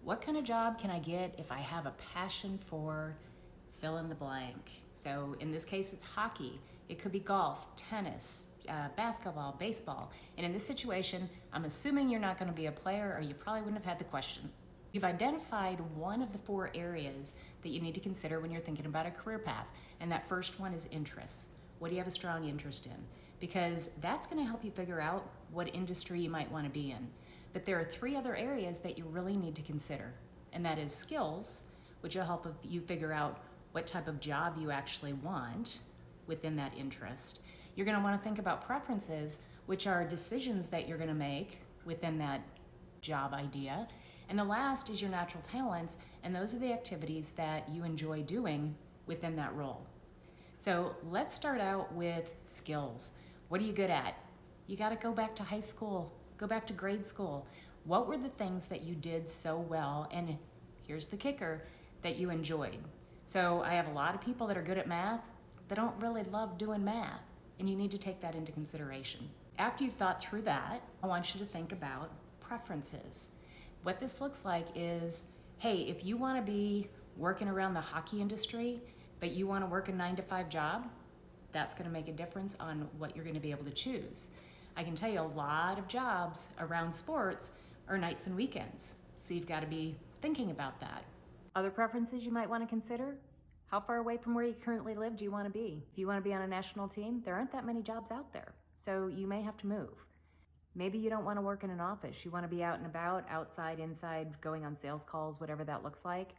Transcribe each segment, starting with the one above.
what kind of job can I get if I have a passion for fill in the blank? So in this case, it's hockey. It could be golf, tennis, basketball, baseball. And in this situation, I'm assuming you're not going to be a player or you probably wouldn't have had the question. You've identified one of the 4 areas that you need to consider when you're thinking about a career path. And that first one is interests. What do you have a strong interest in? Because that's going to help you figure out what industry you might want to be in. But there are 3 other areas that you really need to consider, and that is skills, which will help you figure out what type of job you actually want within that interest. You're going to want to think about preferences, which are decisions that you're going to make within that job idea. And the last is your natural talents, and those are the activities that you enjoy doing within that role. So let's start out with skills. What are you good at? You got to go back to high school. Go back to grade school. What were the things that you did so well? And here's the kicker, that you enjoyed. So I have a lot of people that are good at math that don't really love doing math, and you need to take that into consideration. After you've thought through that, I want you to think about preferences. What this looks like is, hey, if you want to be working around the hockey industry, but you want to work a 9-to-5 job, that's going to make a difference on what you're going to be able to choose. I can tell you a lot of jobs around sports are nights and weekends, so you've got to be thinking about that. Other preferences you might want to consider: how far away from where you currently live do you want to be? If you want to be on a national team, there aren't that many jobs out there, so you may have to move. Maybe you don't want to work in an office. You want to be out and about, outside, inside, going on sales calls, whatever that looks like.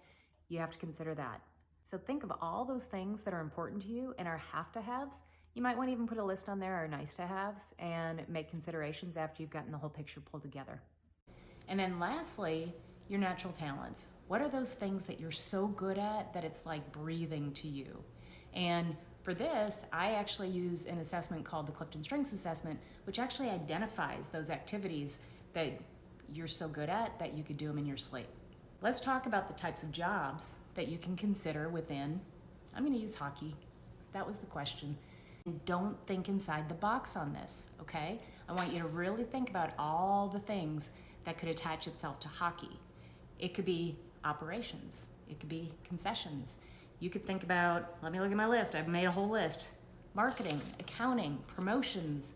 You have to consider that. So think of all those things that are important to you and are have-to-haves. You might want to even put a list on there are nice-to-haves and make considerations after you've gotten the whole picture pulled together. And then lastly, your natural talents. What are those things that you're so good at that it's like breathing to you? And for this, I actually use an assessment called the Clifton Strengths Assessment, which actually identifies those activities that you're so good at that you could do them in your sleep. Let's talk about the types of jobs that you can consider within, I'm going to use hockey, because that was the question. And don't think inside the box on this, okay? I want you to really think about all the things that could attach itself to hockey. It could be operations. It could be concessions. You could think about, let me look at my list. I've made a whole list. Marketing, accounting, promotions,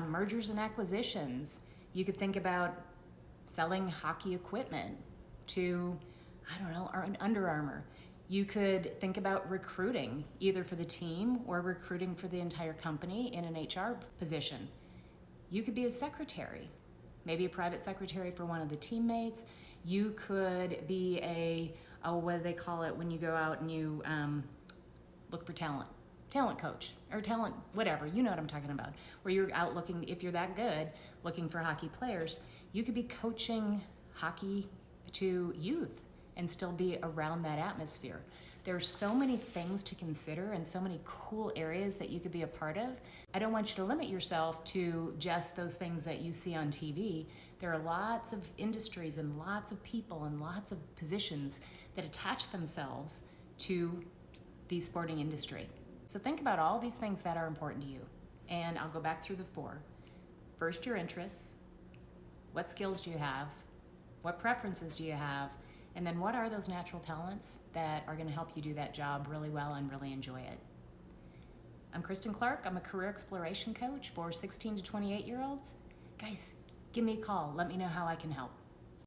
mergers and acquisitions. You could think about selling hockey equipment to, I don't know, Under Armour. You could think about recruiting, either for the team or recruiting for the entire company in an HR position. You could be a secretary, maybe a private secretary for one of the teammates. You could be a, what do they call it when you go out and you look for talent coach or talent, whatever, you know what I'm talking about, where you're out looking, if you're that good, looking for hockey players. You could be coaching hockey to youth and still be around that atmosphere. There are so many things to consider and so many cool areas that you could be a part of. I don't want you to limit yourself to just those things that you see on TV. There are lots of industries and lots of people and lots of positions that attach themselves to the sporting industry. So think about all these things that are important to you. And I'll go back through the 4. First, your interests. What skills do you have? What preferences do you have? And then what are those natural talents that are going to help you do that job really well and really enjoy it? I'm Kristin Clark. I'm a career exploration coach for 16 to 28-year-olds. Guys, give me a call. Let me know how I can help.